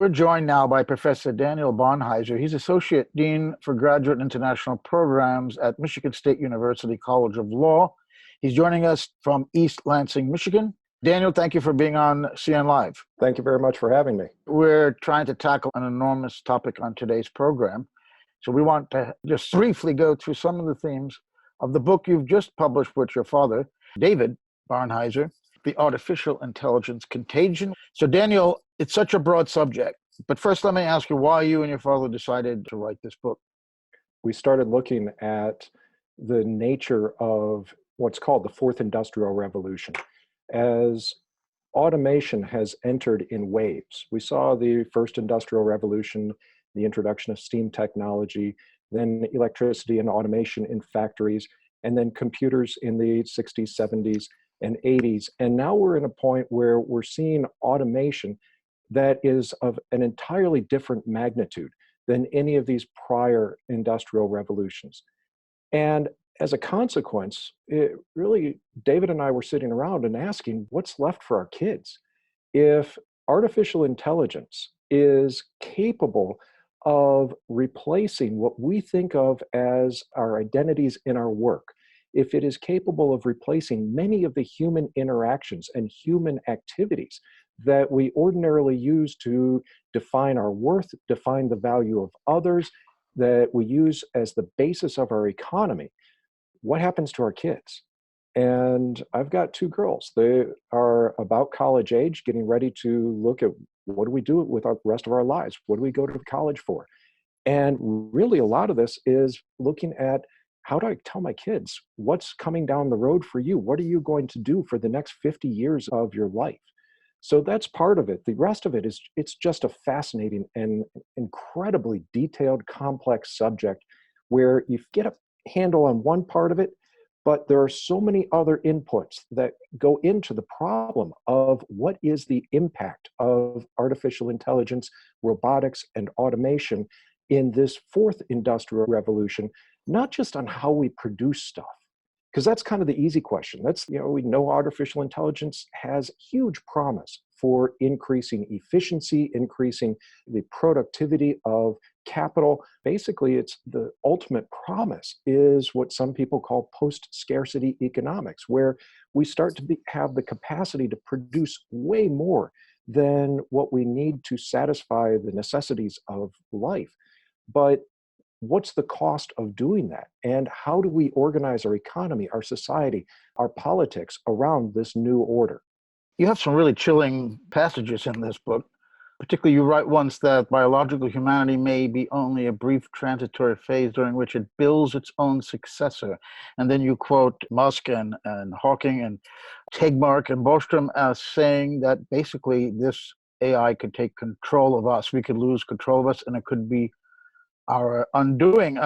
We're joined now by Professor Daniel Barnheizer. He's Associate Dean for Graduate International Programs at Michigan State University College of Law. He's joining us from East Lansing, Michigan. Daniel, thank you for being on CN Live. Thank you very much for having me. We're trying to tackle an enormous topic on today's program. So we want to just briefly go through some of the themes of the book you've just published with your father, David Barnhizer, The Artificial Intelligence Contagion. So Daniel, it's such a broad subject, but first let me ask you why you and your father decided to write this book. We started looking at the nature of what's called the Fourth Industrial Revolution. As automation has entered in waves, we saw the first industrial revolution, the introduction of steam technology, then electricity and automation in factories, and then computers in the 60s, 70s, and 80s. And now we're in a point where we're seeing automation that is of an entirely different magnitude than any of these prior industrial revolutions. And as a consequence, David and I were sitting around and asking, what's left for our kids? If artificial intelligence is capable of replacing what we think of as our identities in our work, if it is capable of replacing many of the human interactions and human activities that we ordinarily use to define our worth, define the value of others, that we use as the basis of our economy, what happens to our kids? And I've got two girls. They are about college age, getting ready to look at what do we do with the rest of our lives? What do we go to college for? And really a lot of this is looking at, how do I tell my kids what's coming down the road for you? What are you going to do for the next 50 years of your life? So that's part of it. The rest of it is, it's just a fascinating and incredibly detailed, complex subject where you get a handle on one part of it, but there are so many other inputs that go into the problem of what is the impact of artificial intelligence, robotics, and automation in this fourth industrial revolution, not just on how we produce stuff, because that's kind of the easy question. We know artificial intelligence has huge promise for increasing efficiency, increasing the productivity of capital. Basically, it's the ultimate promise is what some people call post-scarcity economics, where we start to have the capacity to produce way more than what we need to satisfy the necessities of life. But what's the cost of doing that? And how do we organize our economy, our society, our politics around this new order? You have some really chilling passages in this book. Particularly, you write once that biological humanity may be only a brief transitory phase during which it builds its own successor. And then you quote Musk and Hawking and Tegmark and Bostrom as saying that basically this AI could take control of us. We could lose control of us, and it could be our undoing.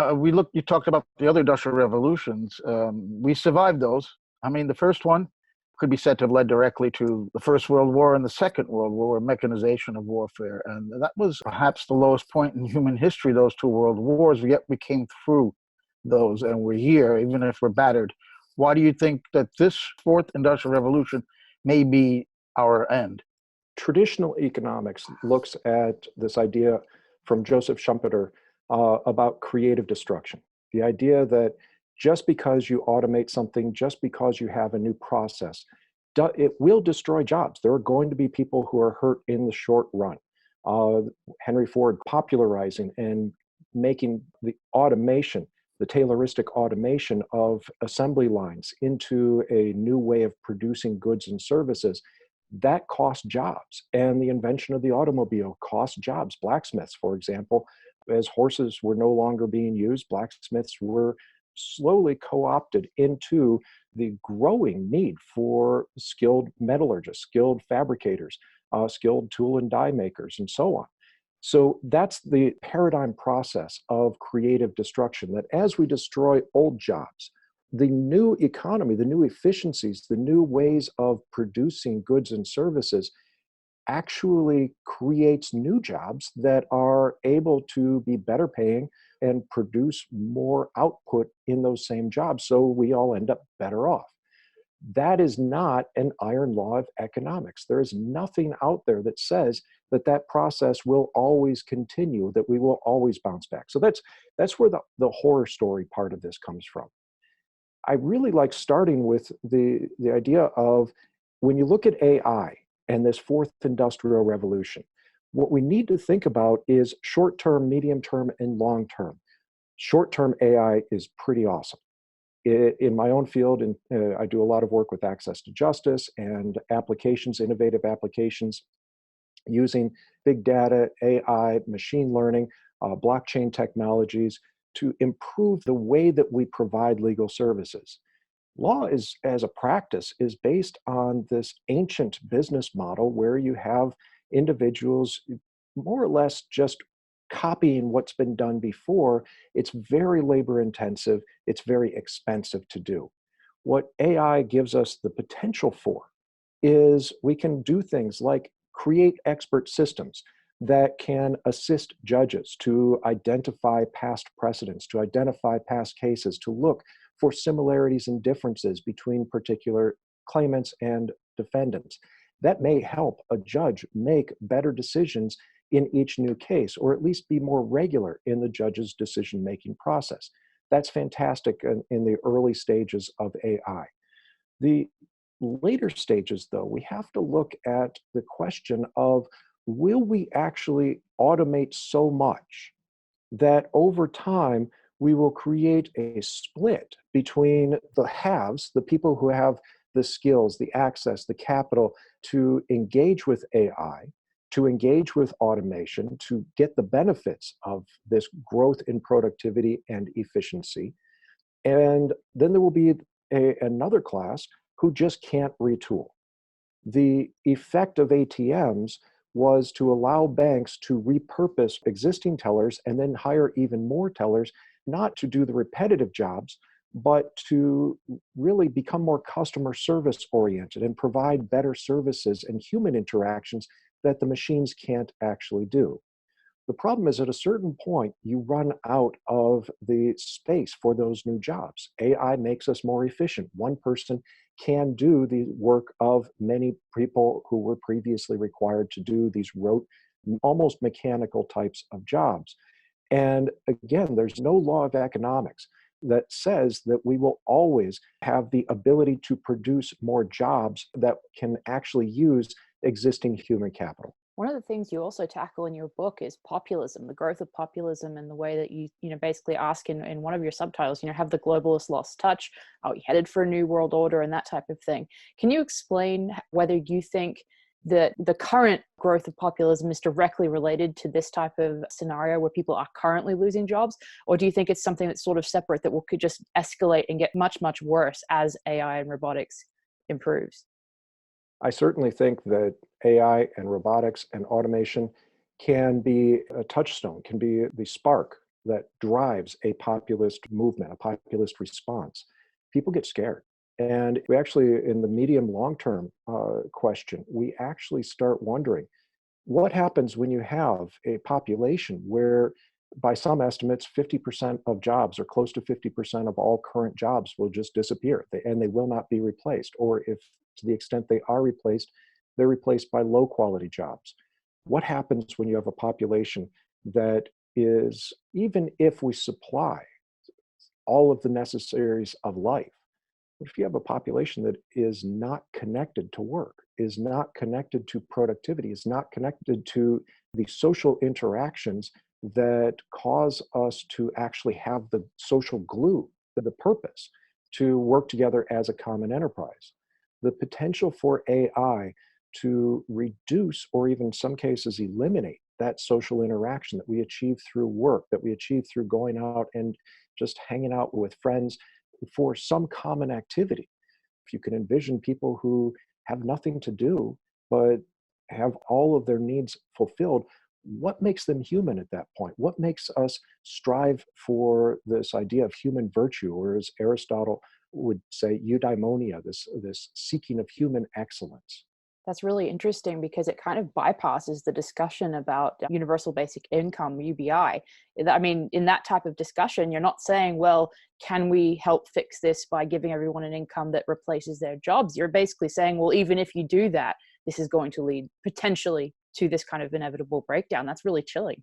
You talked about the other industrial revolutions. We survived those. I mean, the first one could be said to have led directly to the First World War and the Second World War, mechanization of warfare. And that was perhaps the lowest point in human history, those two world wars, yet we came through those and we're here, even if we're battered. Why do you think that this fourth industrial revolution may be our end? Traditional economics looks at this idea from Joseph Schumpeter about creative destruction. The idea that just because you automate something, just because you have a new process, it will destroy jobs. There are going to be people who are hurt in the short run. Henry Ford popularizing and making the automation, the Tayloristic automation of assembly lines into a new way of producing goods and services, that cost jobs. And the invention of the automobile cost jobs. Blacksmiths, for example, as horses were no longer being used, blacksmiths were slowly co-opted into the growing need for skilled metallurgists, skilled fabricators, skilled tool and die makers, and so on. So that's the paradigm process of creative destruction, that as we destroy old jobs, the new economy, the new efficiencies, the new ways of producing goods and services actually creates new jobs that are able to be better paying and produce more output in those same jobs. So we all end up better off. That is not an iron law of economics. There is nothing out there that says that that process will always continue, that we will always bounce back. So that's where the horror story part of this comes from. I really like starting with the idea of, when you look at AI and this fourth industrial revolution, what we need to think about is short-term, medium-term, and long-term. Short-term AI is pretty awesome. In my own field, and I do a lot of work with access to justice and applications, innovative applications, using big data, AI, machine learning, blockchain technologies to improve the way that we provide legal services. Law is, as a practice, is based on this ancient business model where you have individuals more or less just copying what's been done before. It's very labor intensive. It's very expensive to do. What AI gives us the potential for is we can do things like create expert systems that can assist judges to identify past precedents, to identify past cases, to look for similarities and differences between particular claimants and defendants. That may help a judge make better decisions in each new case, or at least be more regular in the judge's decision-making process. That's fantastic in the early stages of AI. The later stages, though, we have to look at the question of, will we actually automate so much that over time we will create a split between the haves, the people who have the skills, the access, the capital to engage with AI, to engage with automation, to get the benefits of this growth in productivity and efficiency. And then there will be another class who just can't retool. The effect of ATMs was to allow banks to repurpose existing tellers and then hire even more tellers, not to do the repetitive jobs, but to really become more customer service oriented and provide better services and human interactions that the machines can't actually do. The problem is, at a certain point, you run out of the space for those new jobs. AI makes us more efficient. One person can do the work of many people who were previously required to do these rote, almost mechanical types of jobs. And again, there's no law of economics that says that we will always have the ability to produce more jobs that can actually use existing human capital. One of the things you also tackle in your book is populism, the growth of populism, and the way that you basically ask in one of your subtitles, have the globalists lost touch? Are we headed for a new world order, and that type of thing? Can you explain whether you think that the current growth of populism is directly related to this type of scenario where people are currently losing jobs? Or do you think it's something that's sort of separate that could just escalate and get much, much worse as AI and robotics improves? I certainly think that AI and robotics and automation can be a touchstone, can be the spark that drives a populist movement, a populist response. People get scared. And we actually, in the medium long-term question, we actually start wondering, what happens when you have a population where, by some estimates, 50% of jobs, or close to 50% of all current jobs, will just disappear, and they will not be replaced? Or if, to the extent they are replaced, they're replaced by low-quality jobs. What happens when you have a population that is, even if we supply all of the necessaries of life, what if you have a population that is not connected to work, is not connected to productivity, is not connected to the social interactions that cause us to actually have the social glue, the purpose to work together as a common enterprise? The potential for AI to reduce, or even in some cases eliminate, that social interaction that we achieve through work, that we achieve through going out and just hanging out with friends for some common activity. If you can envision people who have nothing to do, but have all of their needs fulfilled, what makes them human at that point? What makes us strive for this idea of human virtue, or as Aristotle would say, eudaimonia, this seeking of human excellence? That's really interesting because it kind of bypasses the discussion about universal basic income, UBI. I mean, in that type of discussion, you're not saying, well, can we help fix this by giving everyone an income that replaces their jobs? You're basically saying, well, even if you do that, this is going to lead potentially to this kind of inevitable breakdown. That's really chilling.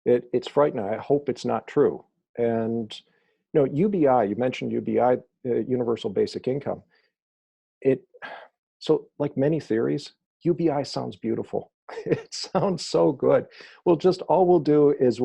It's frightening. I hope it's not true. And UBI, you mentioned UBI, universal basic income. So like many theories, UBI sounds beautiful. It sounds so good. All we'll do is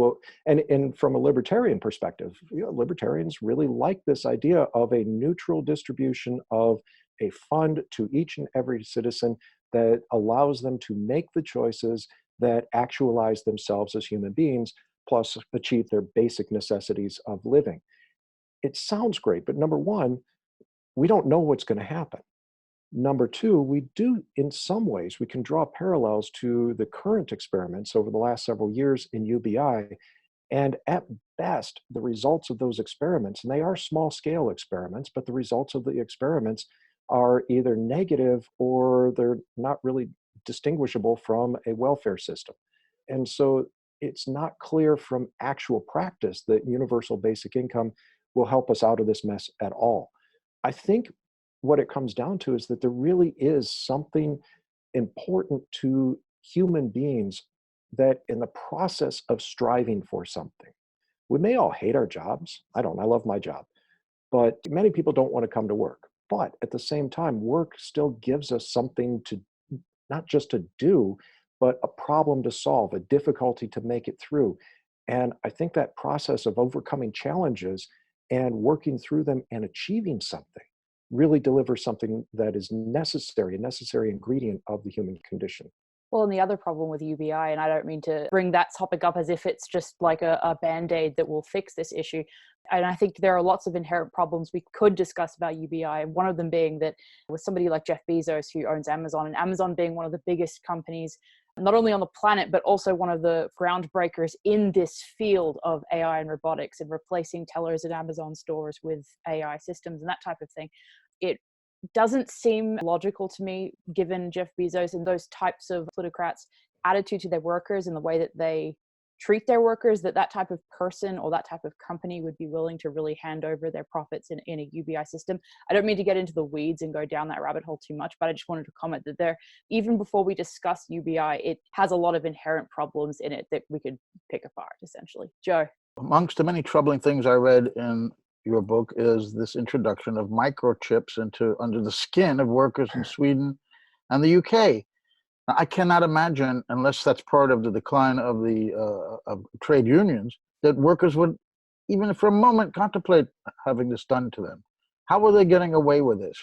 and from a libertarian perspective, libertarians really like this idea of a neutral distribution of a fund to each and every citizen that allows them to make the choices that actualize themselves as human beings, plus achieve their basic necessities of living. It sounds great, but number one, we don't know what's going to happen. Number two, we do, in some ways, we can draw parallels to the current experiments over the last several years in UBI. And at best, the results of those experiments, and they are small scale experiments, but the results of the experiments are either negative or they're not really distinguishable from a welfare system. And so it's not clear from actual practice that universal basic income will help us out of this mess at all. I think what it comes down to is that there really is something important to human beings that in the process of striving for something, we may all hate our jobs. I love my job, but many people don't want to come to work. But at the same time, work still gives us something to not just to do, but a problem to solve, a difficulty to make it through. And I think that process of overcoming challenges and working through them and achieving something really delivers something that is necessary, a necessary ingredient of the human condition. Well, and the other problem with UBI, and I don't mean to bring that topic up as if it's just like a band-aid that will fix this issue. And I think there are lots of inherent problems we could discuss about UBI. One of them being that with somebody like Jeff Bezos, who owns Amazon, and Amazon being one of the biggest companies, not only on the planet, but also one of the groundbreakers in this field of AI and robotics and replacing tellers at Amazon stores with AI systems and that type of thing. It doesn't seem logical to me, given Jeff Bezos and those types of plutocrats' attitude to their workers and the way that they treat their workers, that type of person or that type of company would be willing to really hand over their profits in a UBI system. I don't mean to get into the weeds and go down that rabbit hole too much, but I just wanted to comment that there, even before we discuss UBI, it has a lot of inherent problems in it that we could pick apart, essentially. Joe? Amongst the many troubling things I read in your book is this introduction of microchips under the skin of workers in Sweden and the UK. Now, I cannot imagine, unless that's part of the decline of the of trade unions, that workers would, even for a moment, contemplate having this done to them. How are they getting away with this,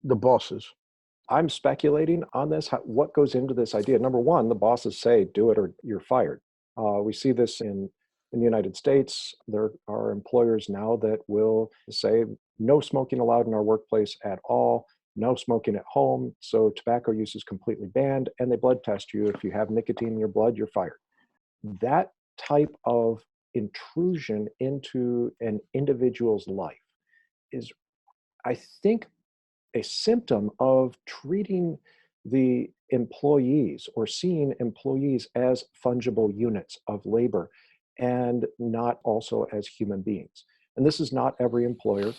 the bosses? I'm speculating on this. What goes into this idea? Number one, the bosses say, do it or you're fired. We see this in the United States. There are employers now that will say, no smoking allowed in our workplace at all, no smoking at home, so tobacco use is completely banned, and they blood test you. If you have nicotine in your blood, you're fired. That type of intrusion into an individual's life is, I think, a symptom of treating the employees or seeing employees as fungible units of labor and not also as human beings. And this is not every employer,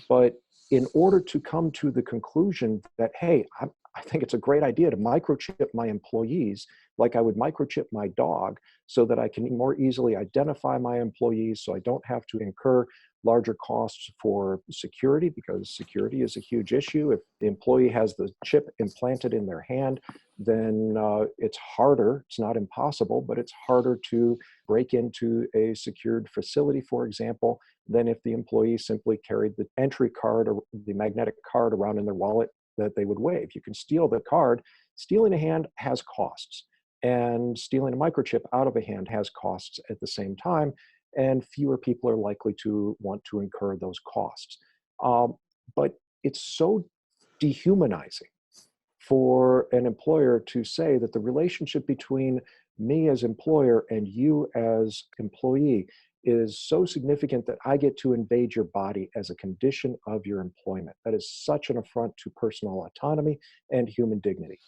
but in order to come to the conclusion that, hey, I think it's a great idea to microchip my employees like I would microchip my dog so that I can more easily identify my employees so I don't have to incur larger costs for security, because security is a huge issue. If the employee has the chip implanted in their hand, then it's harder, it's not impossible, but it's harder to break into a secured facility, for example, than if the employee simply carried the entry card or the magnetic card around in their wallet that they would wave. You can steal the card. Stealing a hand has costs, and stealing a microchip out of a hand has costs at the same time, and fewer people are likely to want to incur those costs. But it's so dehumanizing for an employer to say that the relationship between me as employer and you as employee is so significant that I get to invade your body as a condition of your employment. That is such an affront to personal autonomy and human dignity.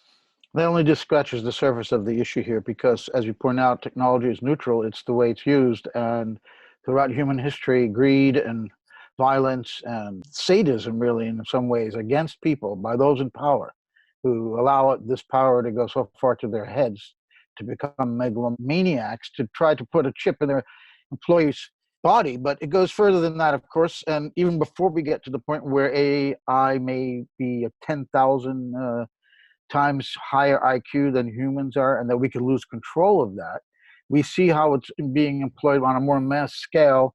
That only just scratches the surface of the issue here because, as you point out, technology is neutral. It's the way it's used. And throughout human history, greed and violence and sadism, really, in some ways, against people by those in power who allow this power to go so far to their heads to become megalomaniacs to try to put a chip in their employee's body. But it goes further than that, of course. And even before we get to the point where AI may be a 10,000 times higher IQ than humans are, and that we could lose control of that. We see how it's being employed on a more mass scale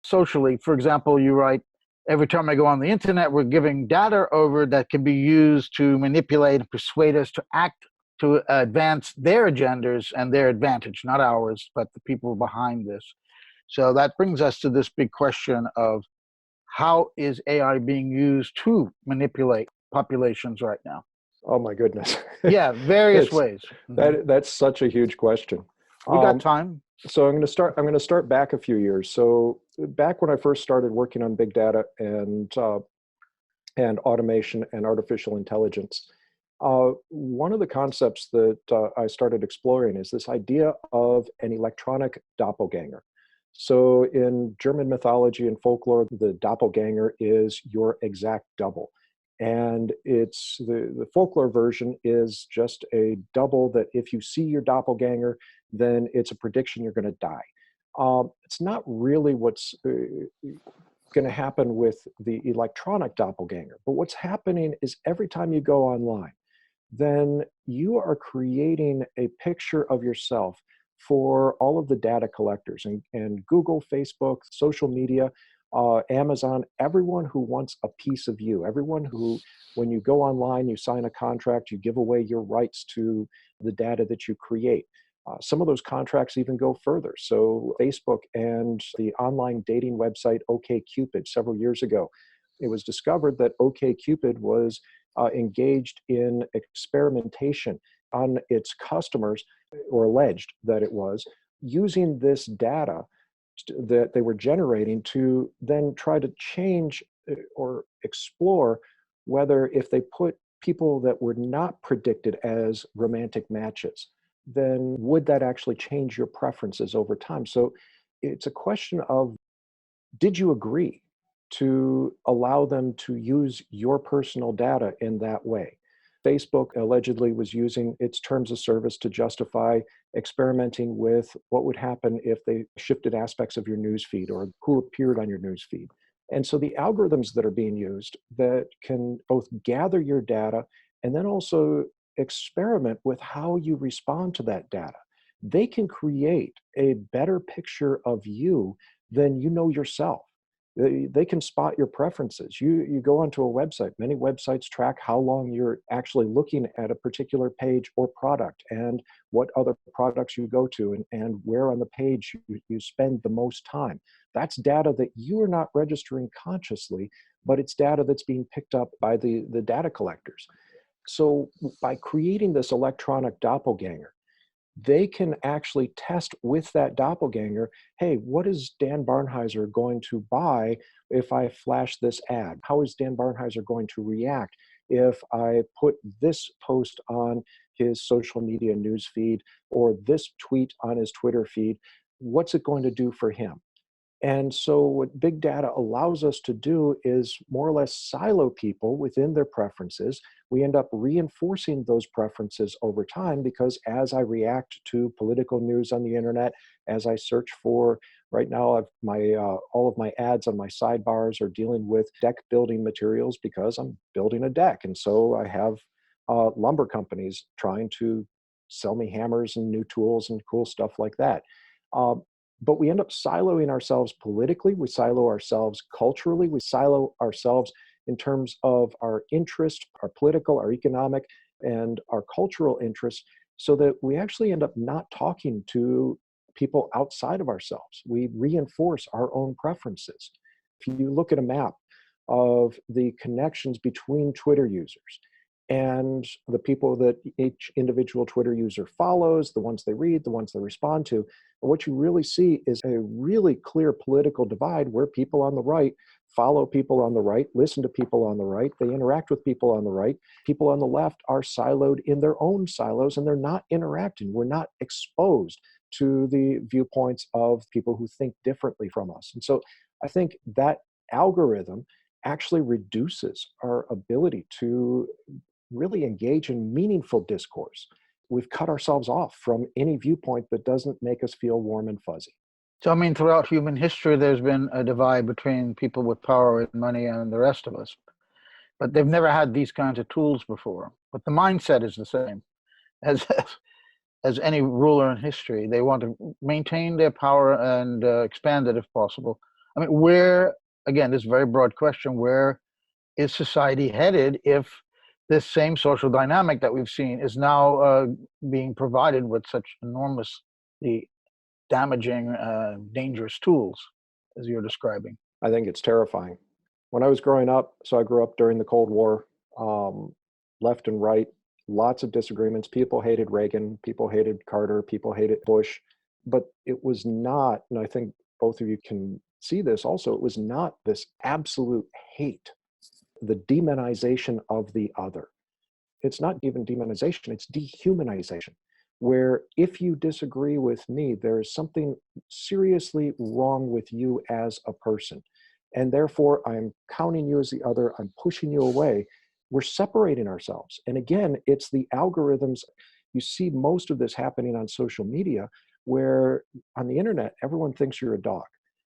socially. For example, you write, every time I go on the internet, we're giving data over that can be used to manipulate and persuade us to act to advance their agendas and their advantage, not ours, but the people behind this. So that brings us to this big question of how is AI being used to manipulate populations right now? Oh my goodness. Yeah, various ways. That's such a huge question. We got time. So I'm going to start back a few years. So back when I first started working on big data and automation and artificial intelligence, one of the concepts that I started exploring is this idea of an electronic doppelganger. So in German mythology and folklore, the doppelganger is your exact double. And it's the folklore version is just a double that if you see your doppelganger, then it's a prediction you're going to die. It's not really what's going to happen with the electronic doppelganger. But what's happening is every time you go online, then you are creating a picture of yourself for all of the data collectors and Google, Facebook, social media, Amazon, everyone who wants a piece of you, everyone who, when you go online, you sign a contract, you give away your rights to the data that you create. Some of those contracts even go further. So Facebook and the online dating website OkCupid several years ago, it was discovered that OkCupid was engaged in experimentation on its customers, or alleged that it was, using this data that they were generating to then try to change or explore whether if they put people that were not predicted as romantic matches, then would that actually change your preferences over time? So it's a question of, did you agree to allow them to use your personal data in that way? Facebook allegedly was using its terms of service to justify experimenting with what would happen if they shifted aspects of your newsfeed or who appeared on your newsfeed. And so the algorithms that are being used that can both gather your data and then also experiment with how you respond to that data, they can create a better picture of you than you know yourself. They can spot your preferences. You go onto a website. Many websites track how long you're actually looking at a particular page or product and what other products you go to and where on the page you spend the most time. That's data that you are not registering consciously, but it's data that's being picked up by the data collectors. So by creating this electronic doppelganger, they can actually test with that doppelganger, hey, what is Dan Barnheizer going to buy if I flash this ad? How is Dan Barnheizer going to react if I put this post on his social media news feed or this tweet on his Twitter feed? What's it going to do for him? And so what big data allows us to do is more or less silo people within their preferences. We end up reinforcing those preferences over time because as I react to political news on the internet, as I search for, right now, all of my ads on my sidebars are dealing with deck building materials because I'm building a deck. And so I have lumber companies trying to sell me hammers and new tools and cool stuff like that. But we end up siloing ourselves politically, we silo ourselves culturally, we silo ourselves in terms of our interest, our political, our economic, and our cultural interests, so that we actually end up not talking to people outside of ourselves. We reinforce our own preferences. If you look at a map of the connections between Twitter users and the people that each individual Twitter user follows, the ones they read, the ones they respond to. And what you really see is a really clear political divide where people on the right follow people on the right, listen to people on the right, they interact with people on the right. People on the left are siloed in their own silos, and they're not interacting. We're not exposed to the viewpoints of people who think differently from us. And so I think that algorithm actually reduces our ability to really engage in meaningful discourse. We've cut ourselves off from any viewpoint that doesn't make us feel warm and fuzzy. So, I mean, throughout human history, there's been a divide between people with power and money and the rest of us. But they've never had these kinds of tools before. But the mindset is the same as as any ruler in history. They want to maintain their power and expand it if possible. I mean, where, again, this very broad question, where is society headed if this same social dynamic that we've seen is now being provided with such enormously damaging, dangerous tools, as you're describing? I think it's terrifying. When I was growing up, so I grew up during the Cold War, left and right, lots of disagreements. People hated Reagan, people hated Carter, people hated Bush, but it was not, and I think both of you can see this also, it was not this absolute hate, the demonization of the other. It's not even demonization, it's dehumanization, where if you disagree with me, there is something seriously wrong with you as a person. And therefore, I'm counting you as the other, I'm pushing you away. We're separating ourselves. And again, it's the algorithms. You see most of this happening on social media, where on the internet, everyone thinks you're a dog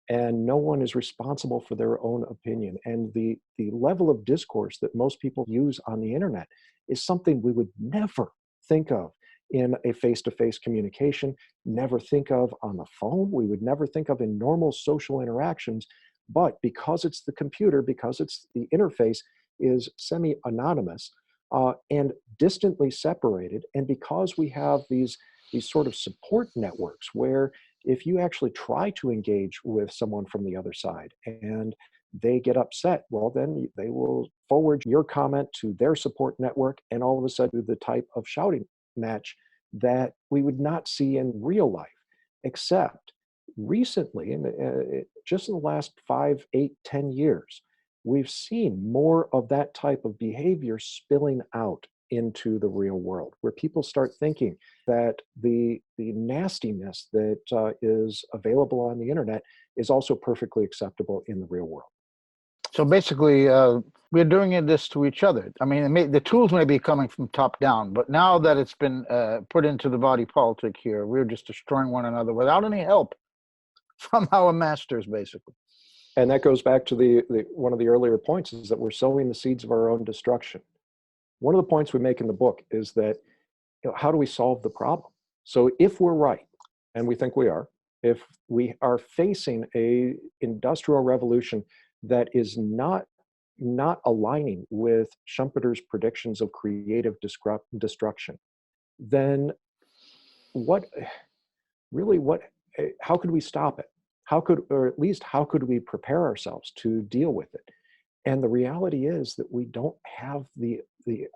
and no one is responsible for their own opinion. And the level of discourse that most people use on the internet is something we would never think of in a face-to-face communication, never think of on the phone, we would never think of in normal social interactions. But because it's the computer, because it's the interface is semi-anonymous and distantly separated, and because we have these sort of support networks where if you actually try to engage with someone from the other side and they get upset, well, then they will forward your comment to their support network, and all of a sudden the type of shouting match that we would not see in real life, except recently, and just in the last 5, 8, 10 years, we've seen more of that type of behavior spilling out into the real world, where people start thinking that the nastiness that is available on the internet is also perfectly acceptable in the real world. So basically, we're doing this to each other. I mean, the tools may be coming from top down, but now that it's been put into the body politic here, we're just destroying one another without any help from our masters, basically. And that goes back to the one of the earlier points, is that we're sowing the seeds of our own destruction. One of the points we make in the book is that, how do we solve the problem? So if we're right, and we think we are, if we are facing a industrial revolution that is not aligning with Schumpeter's predictions of creative destruction, then how could we stop it? Or at least how could we prepare ourselves to deal with it? And the reality is that we don't have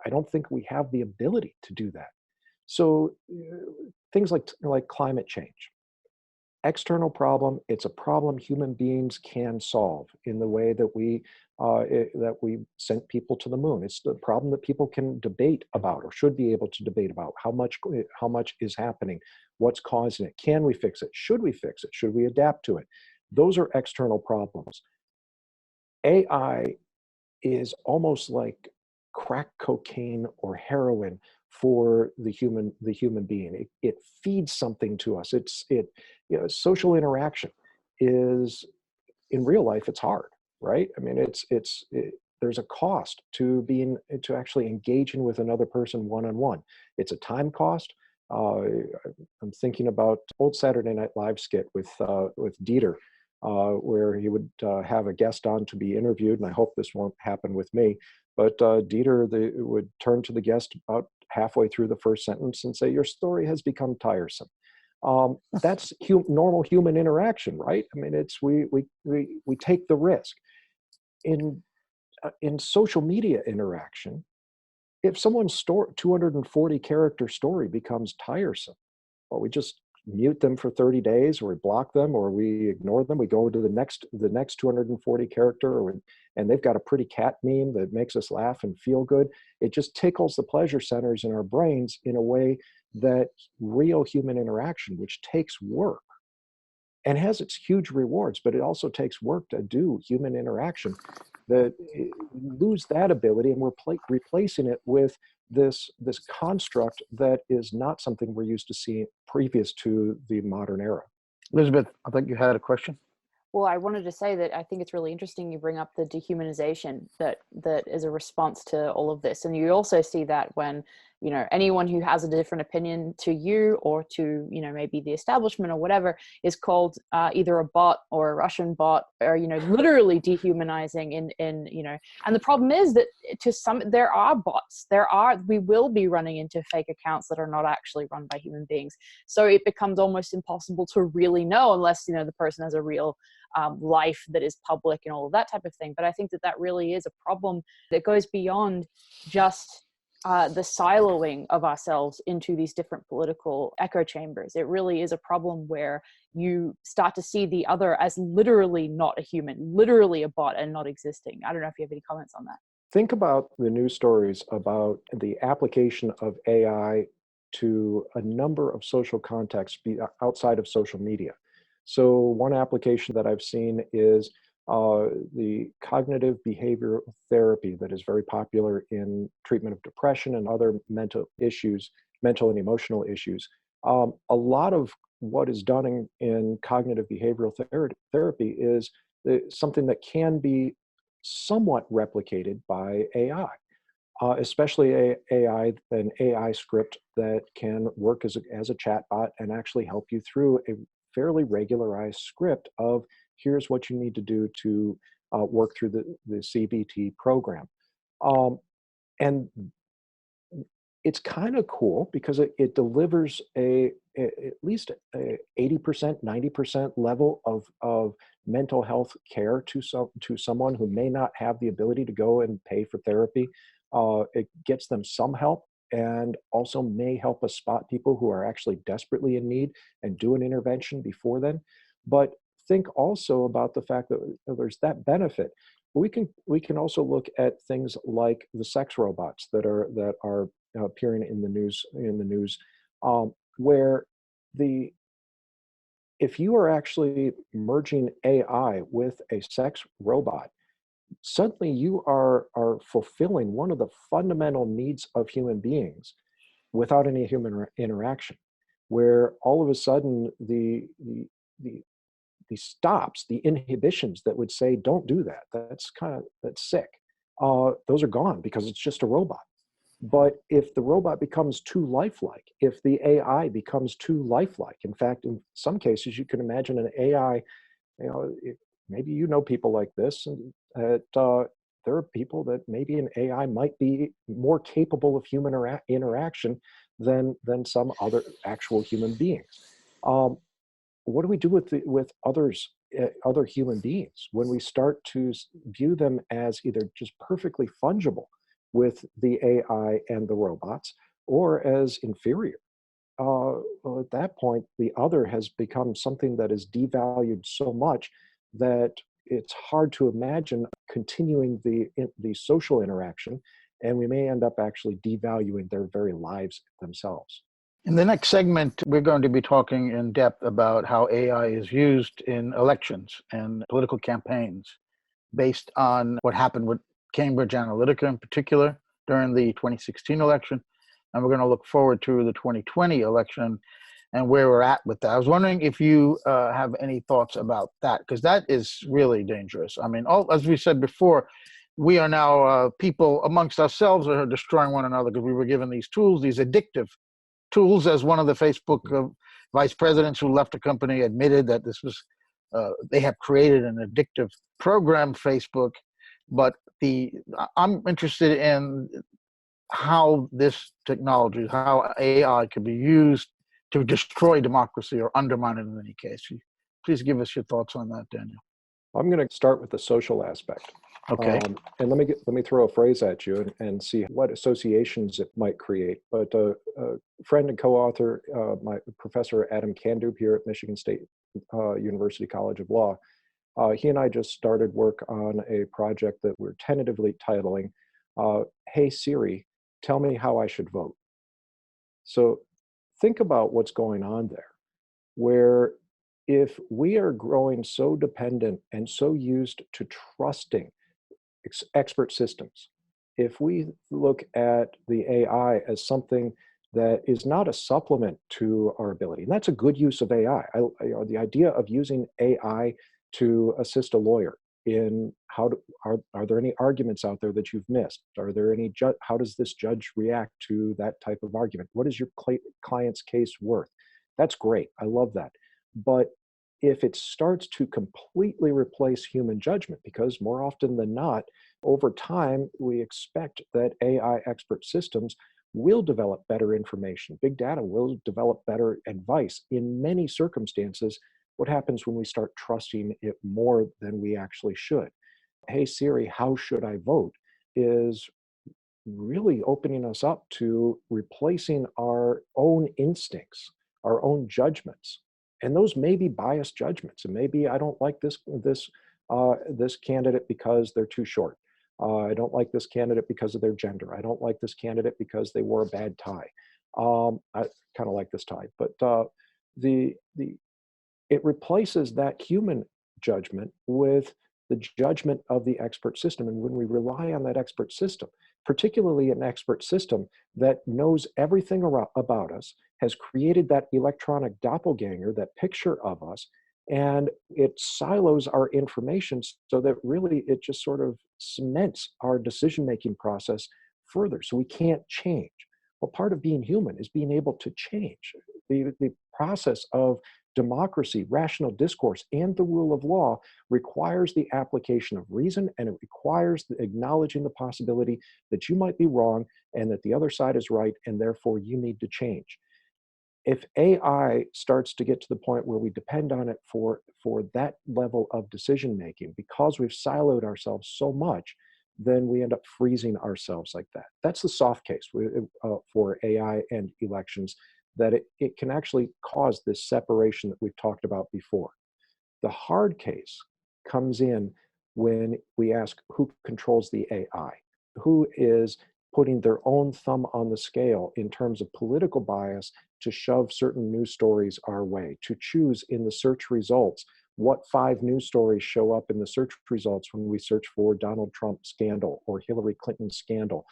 I don't think we have the ability to do that. So things like climate change, external problem, it's a problem human beings can solve in the way that we sent people to the moon. It's the problem that people can debate about, or should be able to debate about. How much is happening? What's causing it? Can we fix it? Should we fix it? Should we adapt to it? Those are external problems. AI is almost like crack cocaine or heroin for the human being. It feeds something to us. Social interaction is, in real life, it's hard, right? I mean, there's a cost to actually engaging with another person one-on-one. It's a time cost. I'm thinking about old Saturday Night Live skit with Dieter, where he would have a guest on to be interviewed, and I hope this won't happen with me, but Dieter would turn to the guest about halfway through the first sentence and say, "Your story has become tiresome." That's normal human interaction, right? I mean, we take the risk. In social media interaction, if someone's 240 character story becomes tiresome, well, we just mute them for 30 days, or we block them, or we ignore them. We go to the next 240 character, and they've got a pretty cat meme that makes us laugh and feel good. It just tickles the pleasure centers in our brains in a way that real human interaction, which takes work and has its huge rewards, but it also takes work to do human interaction, that lose that ability, and we're replacing it with this construct that is not something we're used to seeing previous to the modern era. Elizabeth, I think you had a question. Well, I wanted to say that I think it's really interesting you bring up the dehumanization that is a response to all of this. And you also see that when, you know, anyone who has a different opinion to you or to, you know, maybe the establishment or whatever is called either a bot or a Russian bot, or, you know, literally dehumanizing in, you know, and the problem is that there are bots, we will be running into fake accounts that are not actually run by human beings. So it becomes almost impossible to really know unless, you know, the person has a real life that is public and all of that type of thing. But I think that really is a problem that goes beyond just the siloing of ourselves into these different political echo chambers. It really is a problem where you start to see the other as literally not a human, literally a bot and not existing. I don't know if you have any comments on that. Think about the news stories about the application of AI to a number of social contexts outside of social media. So one application that I've seen is the cognitive behavioral therapy that is very popular in treatment of depression and other mental and emotional issues. A lot of what is done in cognitive behavioral therapy is something that can be somewhat replicated by AI, especially an AI script that can work as a chatbot and actually help you through a fairly regularized script of here's what you need to do to work through the CBT program. And it's kind of cool because it delivers at least a 80%, 90% level of mental health care to someone who may not have the ability to go and pay for therapy. It gets them some help, and also may help us spot people who are actually desperately in need and do an intervention before then. But think also about the fact that there's that benefit. We can also look at things like the sex robots that are appearing in the news, where if you are actually merging AI with a sex robot, suddenly you are fulfilling one of the fundamental needs of human beings without any human interaction, where all of a sudden the stops, the inhibitions that would say don't do that, that's sick, those are gone because it's just a robot. But if the robot becomes too lifelike, if the AI becomes too lifelike, in fact, in some cases you can imagine an AI, maybe you know people like this, and there are people that maybe an AI might be more capable of human interaction than some other actual human beings. What do we do with other human beings when we start to view them as either just perfectly fungible with the AI and the robots, or as inferior? Well, at that point, the other has become something that is devalued so much that it's hard to imagine continuing the social interaction, and we may end up actually devaluing their very lives themselves. In the next segment, we're going to be talking in depth about how AI is used in elections and political campaigns based on what happened with Cambridge Analytica in particular during the 2016 election. And we're going to look forward to the 2020 election and where we're at with that. I was wondering if you have any thoughts about that, because that is really dangerous. I mean, as we said before, we are now people amongst ourselves are destroying one another because we were given these tools, these addictive tools, as one of the Facebook vice presidents who left the company admitted that this was, they have created an addictive program, Facebook. But I'm interested in how this technology, how AI could be used to destroy democracy or undermine it in any case. Please give us your thoughts on that, Daniel. I'm going to start with the social aspect. Okay. And let me throw a phrase at you and see what associations it might create. But a friend and co-author, my professor Adam Kandub here at Michigan State University College of Law, he and I just started work on a project that we're tentatively titling, "Hey Siri, tell me how I should vote." So think about what's going on there, where if we are growing so dependent and so used to trusting expert systems, if we look at the AI as something that is not a supplement to our ability, and that's a good use of AI. The idea of using AI to assist a lawyer in are there any arguments out there that you've missed? Are there any, how does this judge react to that type of argument? What is your client's case worth? That's great. I love that. But if it starts to completely replace human judgment, because more often than not, over time, we expect that AI expert systems will develop better information. Big data will develop better advice. In many circumstances, what happens when we start trusting it more than we actually should? Hey Siri, how should I vote? Is really opening us up to replacing our own instincts, our own judgments. And those may be biased judgments. And maybe I don't like this candidate because they're too short. I don't like this candidate because of their gender. I don't like this candidate because they wore a bad tie. I kind of like this tie, but it replaces that human judgment with the judgment of the expert system. And when we rely on that expert system, particularly an expert system that knows everything about us, has created that electronic doppelganger, that picture of us, and it silos our information so that really it just sort of cements our decision-making process further, so we can't change. Well, part of being human is being able to change. The process of democracy, rational discourse, and the rule of law requires the application of reason, and it requires acknowledging the possibility that you might be wrong and that the other side is right, and therefore you need to change. If AI starts to get to the point where we depend on it for that level of decision making, because we've siloed ourselves so much, then we end up freezing ourselves like that. That's the soft case for AI and elections, that it can actually cause this separation that we've talked about before. The hard case comes in when we ask who controls the AI, who is putting their own thumb on the scale in terms of political bias to shove certain news stories our way, to choose in the search results what 5 news stories show up in the search results when we search for Donald Trump scandal or Hillary Clinton scandal.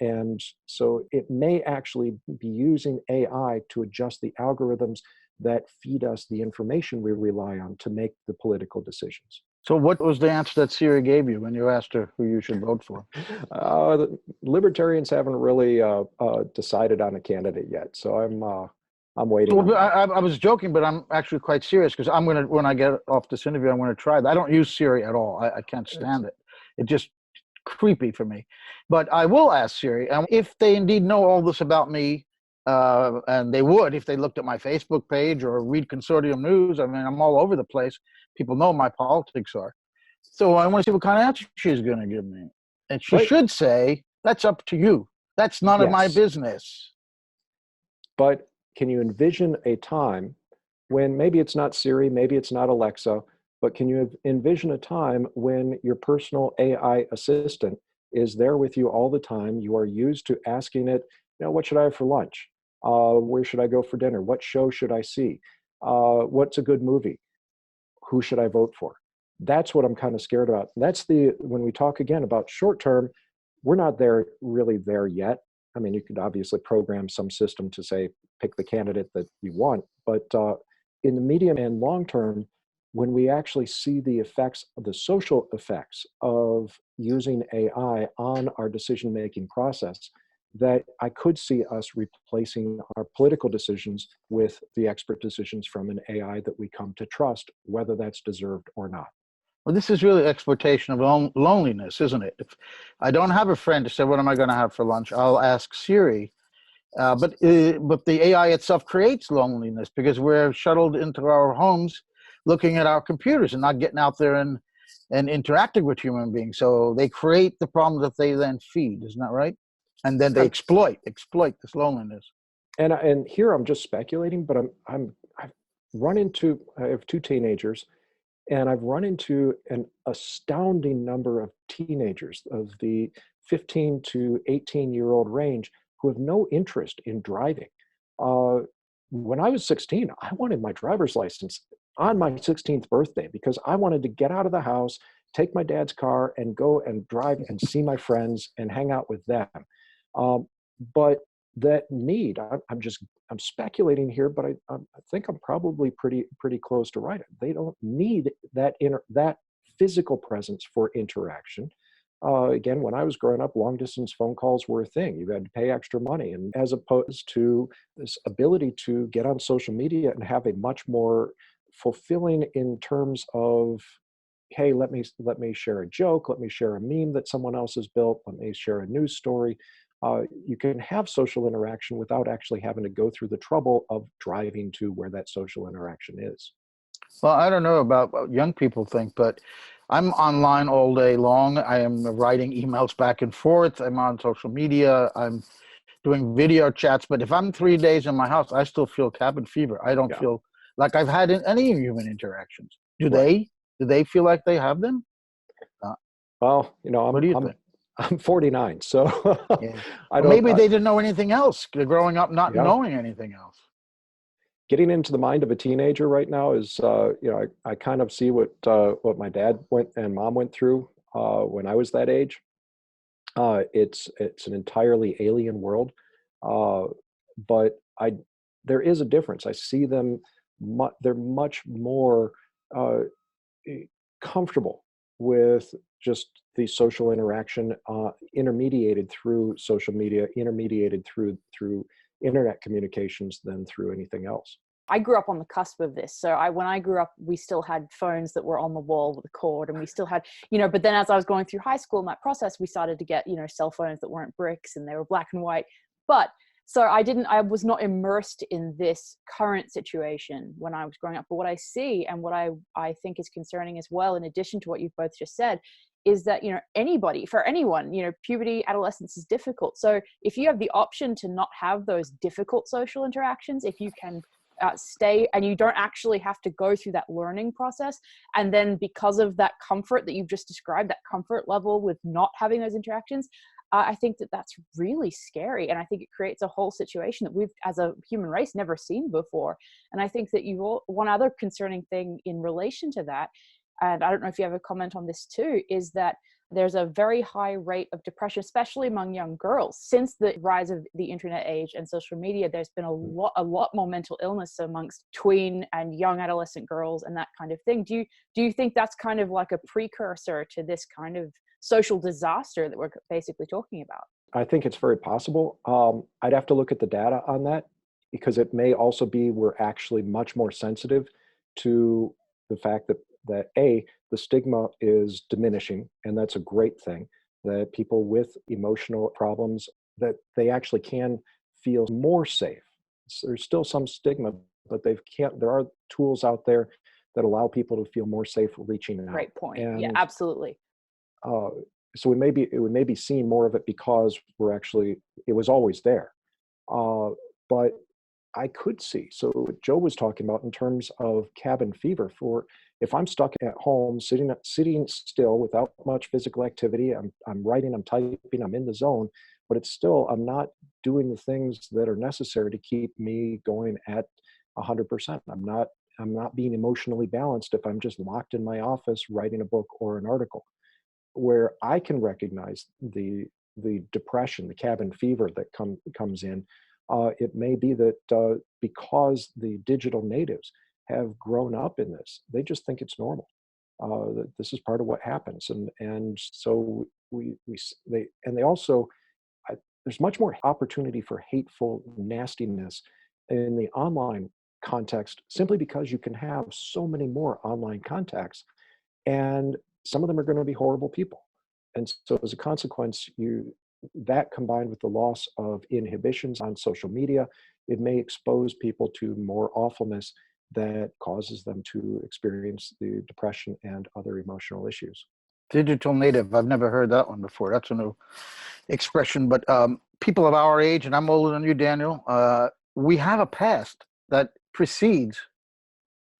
And so it may actually be using AI to adjust the algorithms that feed us the information we rely on to make the political decisions. So what was the answer that Siri gave you when you asked her who you should vote for? The libertarians haven't really decided on a candidate yet, so I'm waiting. Well, I was joking, but I'm actually quite serious, because I'm gonna, when I get off this interview, I'm gonna try that. I don't use Siri at all. I can't stand it. It's just creepy for me. But I will ask Siri, and if they indeed know all this about me, and they would if they looked at my Facebook page or read Consortium news. I mean, I'm all over the place. People know my politics are. So I want to see what kind of answer she's going to give me. And she should say, that's up to you. That's none of my business. But can you envision a time when maybe it's not Siri, maybe it's not Alexa, but can you envision a time when your personal AI assistant is there with you all the time? You are used to asking it, what should I have for lunch? Where should I go for dinner? What show should I see? What's a good movie? Who should I vote for? That's what I'm kind of scared about. That's when we talk again about short term, we're not really there yet. I mean, you could obviously program some system to say, pick the candidate that you want. But in the medium and long term, when we actually see the effects, the social effects of using AI on our decision-making process, that I could see us replacing our political decisions with the expert decisions from an AI that we come to trust, whether that's deserved or not. Well, this is really exploitation of loneliness, isn't it? If I don't have a friend to say, what am I going to have for lunch? I'll ask Siri. But the AI itself creates loneliness, because we're shuttled into our homes looking at our computers and not getting out there and and interacting with human beings. So they create the problem that they then feed. Isn't that right? And then they exploit this loneliness. And here I'm just speculating, but I've run into, I have two teenagers, and I've run into an astounding number of teenagers of the 15 to 18-year-old range who have no interest in driving. When I was 16, I wanted my driver's license on my 16th birthday because I wanted to get out of the house, take my dad's car, and go and drive and see my friends and hang out with them. But that need, I'm speculating here, but I think I'm probably pretty close to right. They don't need that physical presence for interaction. Again, when I was growing up, long distance phone calls were a thing. You had to pay extra money, and as opposed to this ability to get on social media and have a much more fulfilling in terms of, hey, let me share a joke, let me share a meme that someone else has built, let me share a news story. You can have social interaction without actually having to go through the trouble of driving to where that social interaction is. Well, I don't know about what young people think, but I'm online all day long. I am writing emails back and forth. I'm on social media. I'm doing video chats. But if I'm 3 days in my house, I still feel cabin fever. I don't feel like I've had any human interactions. Do they? Do they feel like they have them? Well, what do you think? I'm 49, so I don't. Maybe they didn't know anything else. They're growing up not knowing anything else. Getting into the mind of a teenager right now is, I kind of see what my dad and mom went through when I was that age. It's an entirely alien world, but there is a difference. I see them; they're much more comfortable with just the social interaction, intermediated through social media, intermediated through internet communications than through anything else. I grew up on the cusp of this. So when I grew up, we still had phones that were on the wall with a cord, and we still had, but then as I was going through high school in that process, we started to get, cell phones that weren't bricks and they were black and white. But so I was not immersed in this current situation when I was growing up. But what I see and what I think is concerning as well, in addition to what you've both just said, is that, for anyone, puberty, adolescence is difficult. So if you have the option to not have those difficult social interactions, if you can stay and you don't actually have to go through that learning process, and then because of that comfort that you've just described, that comfort level with not having those interactions, I think that that's really scary. And I think it creates a whole situation that we've, as a human race, never seen before. And I think that one other concerning thing in relation to that, and I don't know if you have a comment on this too, is that there's a very high rate of depression, especially among young girls. Since the rise of the internet age and social media, there's been a lot more mental illness amongst tween and young adolescent girls and that kind of thing. Do you think that's kind of like a precursor to this kind of social disaster that we're basically talking about? I think it's very possible. I'd have to look at the data on that, because it may also be we're actually much more sensitive to the fact that the stigma is diminishing, and that's a great thing, that people with emotional problems, that they actually can feel more safe. So there's still some stigma, but there are tools out there that allow people to feel more safe reaching out. Great point. Yeah, absolutely. So it may be seeing more of it because it was always there. But I could see, so what Joe was talking about in terms of cabin fever, for if I'm stuck at home, sitting still without much physical activity, I'm writing, I'm typing, I'm in the zone, but I'm not doing the things that are necessary to keep me going at 100%. I'm not being emotionally balanced if I'm just locked in my office writing a book or an article. Where I can recognize the depression, the cabin fever that comes in, it may be that because the digital natives have grown up in this, they just think it's normal. That this is part of what happens, and so they also, there's much more opportunity for hateful nastiness in the online context, simply because you can have so many more online contacts, and some of them are going to be horrible people. And so as a consequence, that combined with the loss of inhibitions on social media, it may expose people to more awfulness that causes them to experience the depression and other emotional issues. Digital native. I've never heard that one before. That's a new expression. But people of our age, and I'm older than you, Daniel, we have a past that precedes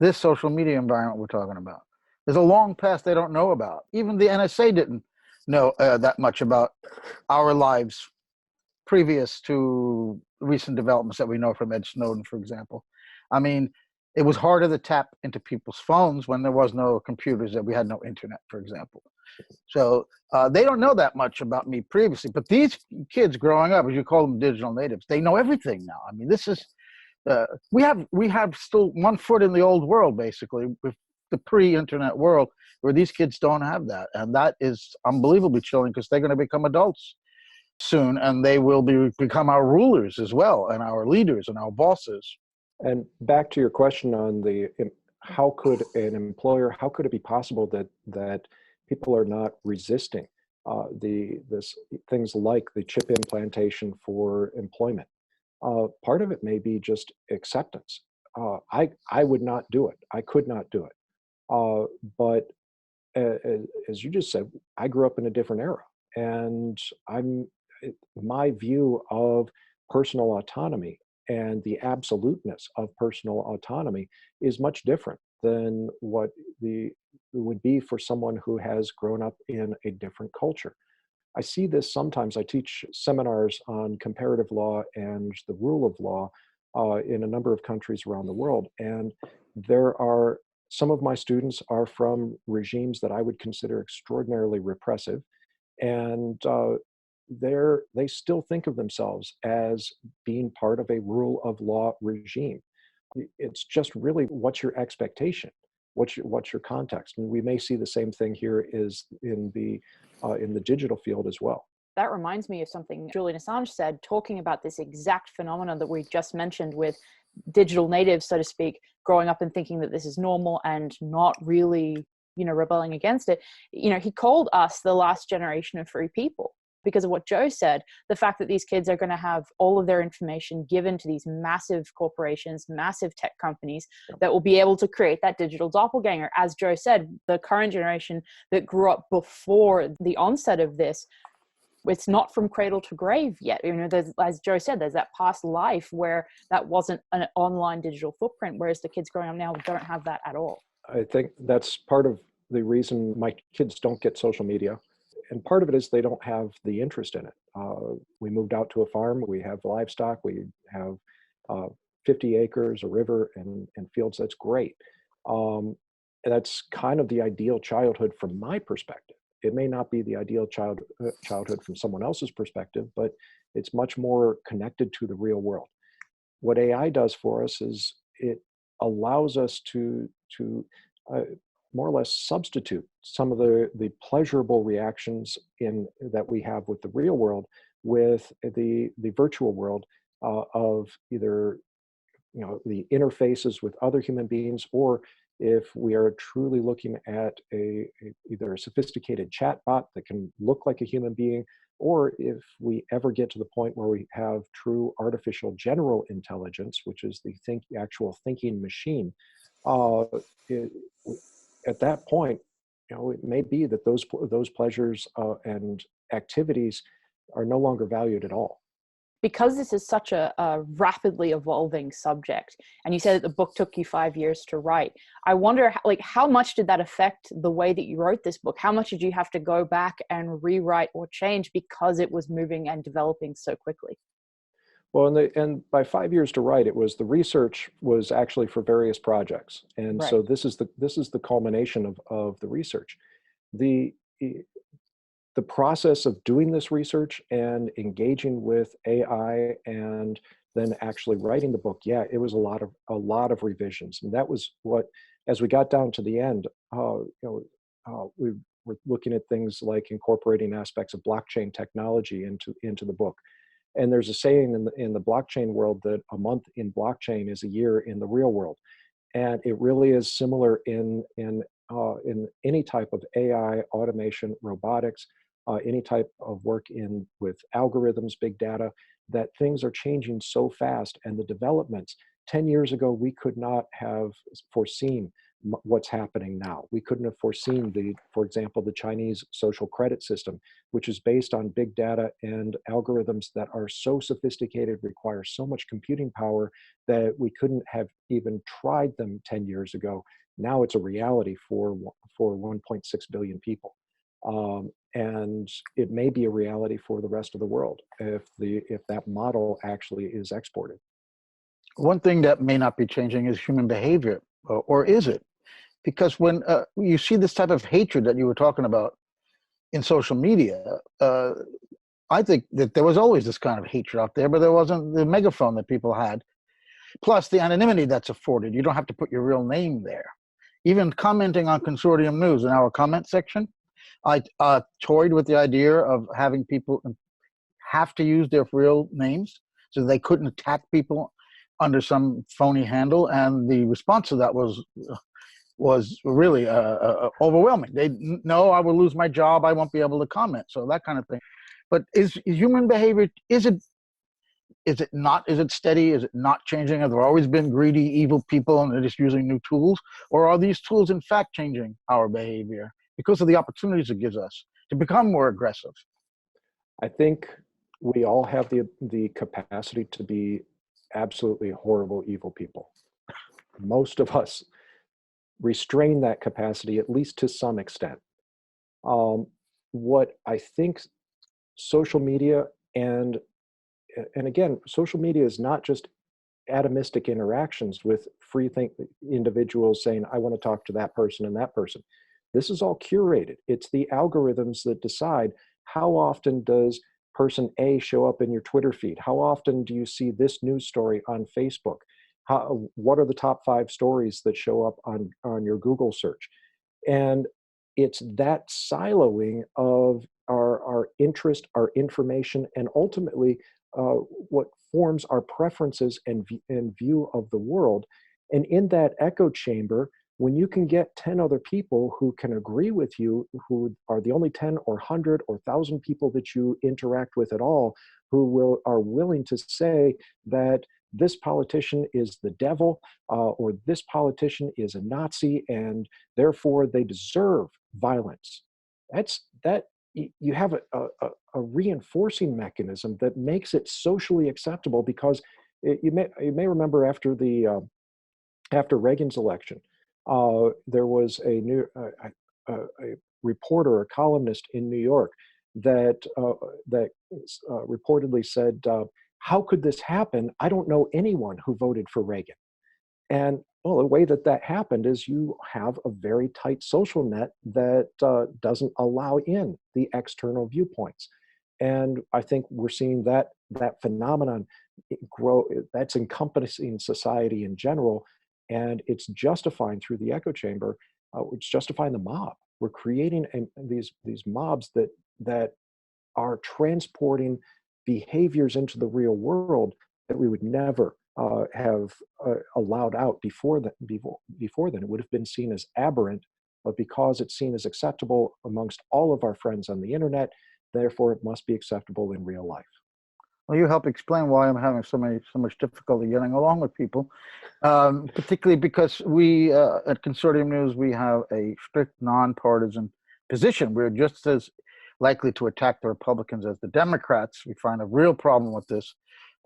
this social media environment we're talking about. There's a long past they don't know about. Even the NSA didn't know that much about our lives previous to recent developments that we know from Ed Snowden, for example. I mean, it was harder to tap into people's phones when there was no computers, that we had no internet, for example. So they don't know that much about me previously. But these kids growing up, as you call them, digital natives, they know everything now. I mean, this is we have still one foot in the old world, basically, with the pre-internet world, where these kids don't have that, and that is unbelievably chilling, because they're going to become adults soon, and they will become our rulers as well, and our leaders and our bosses. And back to your question on how could an employer, how could it be possible that people are not resisting things like the chip implantation for employment? Part of it may be just acceptance. I would not do it. I could not do it. But as you just said, I grew up in a different era, and my view of personal autonomy and the absoluteness of personal autonomy is much different than what it would be for someone who has grown up in a different culture. I see this sometimes. I teach seminars on comparative law and the rule of law in a number of countries around the world. And some of my students are from regimes that I would consider extraordinarily repressive. And they still think of themselves as being part of a rule of law regime. It's just really, what's your expectation? What's your context? And we may see the same thing here is in the digital field as well. That reminds me of something Julian Assange said, talking about this exact phenomenon that we just mentioned with digital natives, so to speak, growing up and thinking that this is normal and not really, rebelling against it. He called us the last generation of free people because of what Joe said, the fact that these kids are going to have all of their information given to these massive corporations, massive tech companies that will be able to create that digital doppelganger. As Joe said, the current generation that grew up before the onset of this, it's not from cradle to grave yet. As Joe said, there's that past life where that wasn't an online digital footprint, whereas the kids growing up now don't have that at all. I think that's part of the reason my kids don't get social media. And part of it is they don't have the interest in it. We moved out to a farm. We have livestock. We have 50 acres, a river, and fields. That's great. And that's kind of the ideal childhood from my perspective. It may not be the ideal childhood from someone else's perspective, but it's much more connected to the real world. What AI does for us is it allows us to more or less substitute some of the pleasurable reactions that we have with the real world with the virtual world of either the interfaces with other human beings, or if we are truly looking at either a sophisticated chat bot that can look like a human being, or if we ever get to the point where we have true artificial general intelligence, which is the actual thinking machine. At that point, it may be that those pleasures and activities are no longer valued at all. Because this is such a rapidly evolving subject, and you said that the book took you 5 years to write, I wonder, how much did that affect the way that you wrote this book? How much did you have to go back and rewrite or change because it was moving and developing so quickly? Well, and by 5 years to write, the research was actually for various projects, and Right. so this is the culmination of the research. The process of doing this research and engaging with AI and then actually writing the book, it was a lot of revisions, and that was what, as we got down to the end, we were looking at things like incorporating aspects of blockchain technology into the book. And there's a saying in the blockchain world that a month in blockchain is a year in the real world, and it really is similar in any type of AI, automation, robotics, any type of work with algorithms, big data, that things are changing so fast, and the developments 10 years ago, we could not have foreseen what's happening now. We couldn't have foreseen for example, the Chinese social credit system, which is based on big data and algorithms that are so sophisticated, require so much computing power that we couldn't have even tried them 10 years ago. Now it's a reality for 1.6 billion people. And it may be a reality for the rest of the world if that model actually is exported. One thing that may not be changing is human behavior, or is it? Because when you see this type of hatred that you were talking about in social media, I think that there was always this kind of hatred out there, but there wasn't the megaphone that people had. Plus the anonymity that's afforded. You don't have to put your real name there. Even commenting on Consortium News in our comment section, I toyed with the idea of having people have to use their real names so they couldn't attack people under some phony handle, and the response to that was really overwhelming. They no, I will lose my job, I won't be able to comment, so that kind of thing. But is human behavior, is it not, is it steady, is it not changing? Have there always been greedy, evil people and they're just using new tools? Or are these tools in fact changing our behavior because of the opportunities it gives us to become more aggressive? I think we all have the capacity to be absolutely horrible, evil people. Most of us restrain that capacity, at least to some extent. What I think social media and again, social media is not just atomistic interactions with free individuals saying, I want to talk to that person and that person. This is all curated. It's the algorithms that decide how often does person A show up in your Twitter feed? How often do you see this news story on Facebook? What are the top 5 stories that show up on your Google search? And it's that siloing of our interest, our information, and ultimately what forms our preferences and view of the world. And in that echo chamber, when you can get 10 other people who can agree with you, who are the only 10 or 100 or 1,000 people that you interact with at all, who are willing to say that this politician is the devil, or this politician is a Nazi, and therefore they deserve violence. You have a reinforcing mechanism that makes it socially acceptable, because you may remember after Reagan's election, there was a reporter, a columnist in New York that reportedly said, how could this happen? I don't know anyone who voted for Reagan. And well, the way that happened is you have a very tight social net that doesn't allow in the external viewpoints. And I think we're seeing that phenomenon grow. That's encompassing society in general. And it's justifying through the echo chamber, it's justifying the mob. We're creating these mobs that are transporting behaviors into the real world that we would never have allowed out before then. It would have been seen as aberrant, but because it's seen as acceptable amongst all of our friends on the internet, therefore it must be acceptable in real life. Well, you help explain why I'm having so much difficulty getting along with people, particularly because we at Consortium News, we have a strict nonpartisan position. We're just as likely to attack the Republicans as the Democrats. We find a real problem with this.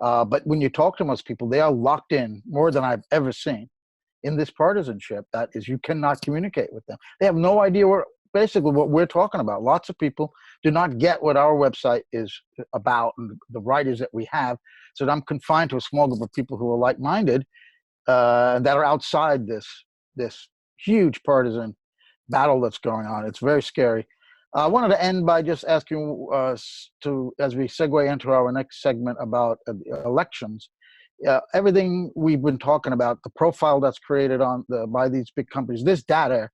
But when you talk to most people, they are locked in more than I've ever seen in this partisanship. That is, you cannot communicate with them. They have no idea basically what we're talking about. Lots of people do not get what our website is about and the writers that we have. So I'm confined to a small group of people who are like-minded and that are outside this huge partisan battle that's going on. It's very scary. I wanted to end by just asking as we segue into our next segment about elections, everything we've been talking about, the profile that's created by these big companies, this data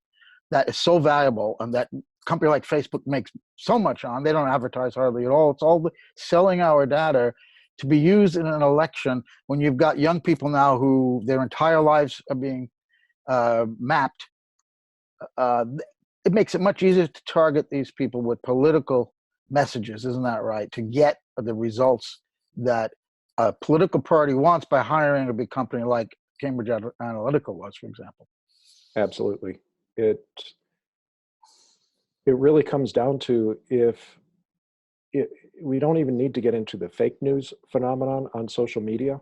that is so valuable and that company like Facebook makes so much on, they don't advertise hardly at all. It's all selling our data to be used in an election when you've got young people now who their entire lives are being mapped. It makes it much easier to target these people with political messages, isn't that right? To get the results that a political party wants by hiring a big company like Cambridge Analytica was, for example. Absolutely. It really comes down to we don't even need to get into the fake news phenomenon on social media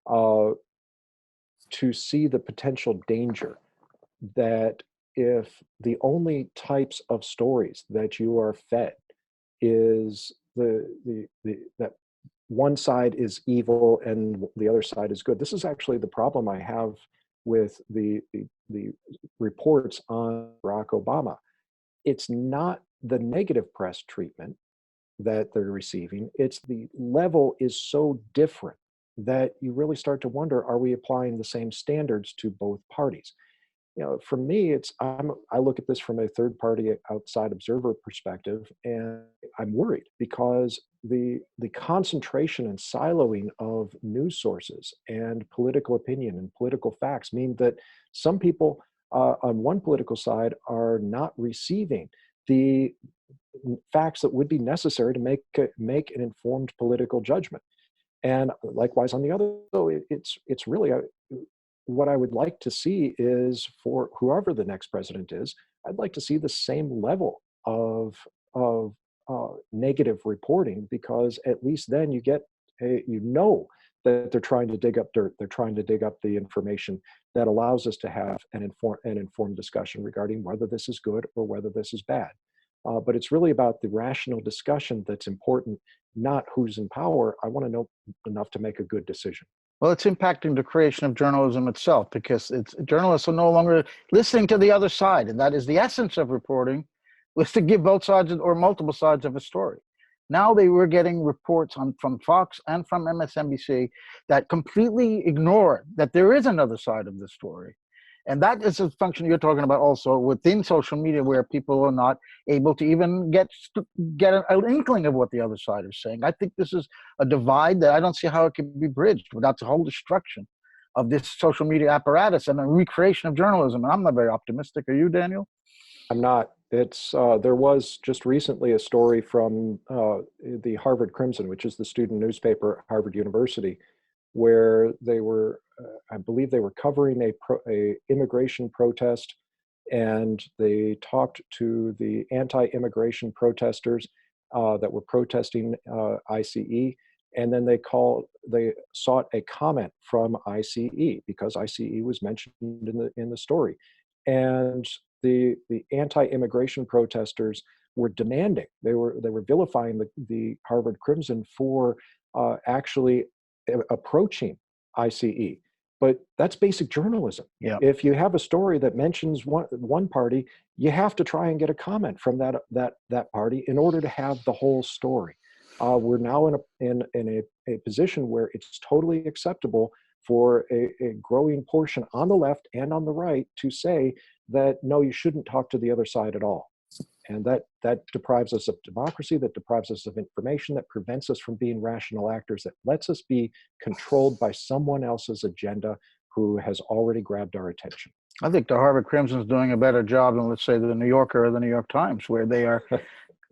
to see the potential danger that if the only types of stories that you are fed is that one side is evil and the other side is good. This is actually the problem I have with the reports on Barack Obama. It's not the negative press treatment that they're receiving. It's the level is so different that you really start to wonder, are we applying the same standards to both parties? You know, for me, I look at this from a third party outside observer perspective, and I'm worried because the concentration and siloing of news sources and political opinion and political facts mean that some people on one political side are not receiving the facts that would be necessary to make an informed political judgment. And likewise on the other, it's really what I would like to see is for whoever the next president is, I'd like to see the same level of negative reporting, because at least then you get that they're trying to dig up dirt. They're trying to dig up the information that allows us to have an informed discussion regarding whether this is good or whether this is bad. But it's really about the rational discussion that's important, not who's in power. I want to know enough to make a good decision. Well, it's impacting the creation of journalism itself, because journalists are no longer listening to the other side, and that is the essence of reporting, was to give both sides or multiple sides of a story. Now they were getting reports from Fox and from MSNBC that completely ignore that there is another side of the story. And that is a function you're talking about also within social media, where people are not able to even get an inkling of what the other side is saying. I think this is a divide that I don't see how it can be bridged without the whole destruction of this social media apparatus and a recreation of journalism. And I'm not very optimistic. Are you, Daniel? I'm not. It's there was just recently a story from the Harvard Crimson, which is the student newspaper at Harvard University, where they were, I believe they were covering a immigration protest, and they talked to the anti-immigration protesters that were protesting ICE, and then they sought a comment from ICE because ICE was mentioned in the story, and the anti-immigration protesters were demanding, they were vilifying the Harvard Crimson for actually approaching ICE. But that's basic journalism. Yeah. If you have a story that mentions one party, you have to try and get a comment from that party in order to have the whole story. We're now in a position where it's totally acceptable for a growing portion on the left and on the right to say that, no, you shouldn't talk to the other side at all. And that deprives us of democracy, that deprives us of information, that prevents us from being rational actors, that lets us be controlled by someone else's agenda who has already grabbed our attention. I think the Harvard Crimson is doing a better job than, let's say, the New Yorker or the New York Times, where they are,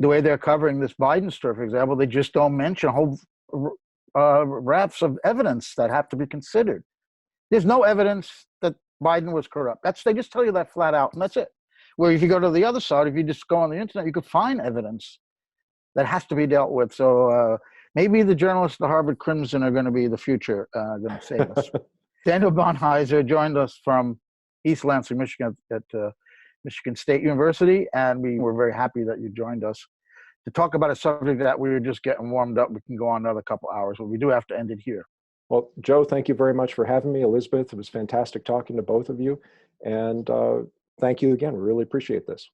the way they're covering this Biden story, for example, they just don't mention whole rafts of evidence that have to be considered. There's no evidence that Biden was corrupt. They just tell you that flat out, and that's it. Where if you go to the other side, if you just go on the internet, you could find evidence that has to be dealt with. So maybe the journalists at the Harvard Crimson are going to be the future, going to save us. Daniel Barnheizer joined us from East Lansing, Michigan at Michigan State University, and we were very happy that you joined us to talk about a subject that we were just getting warmed up. We can go on another couple hours, but we do have to end it here. Well, Joe, thank you very much for having me. Elizabeth, it was fantastic talking to both of you. And thank you again. We really appreciate this.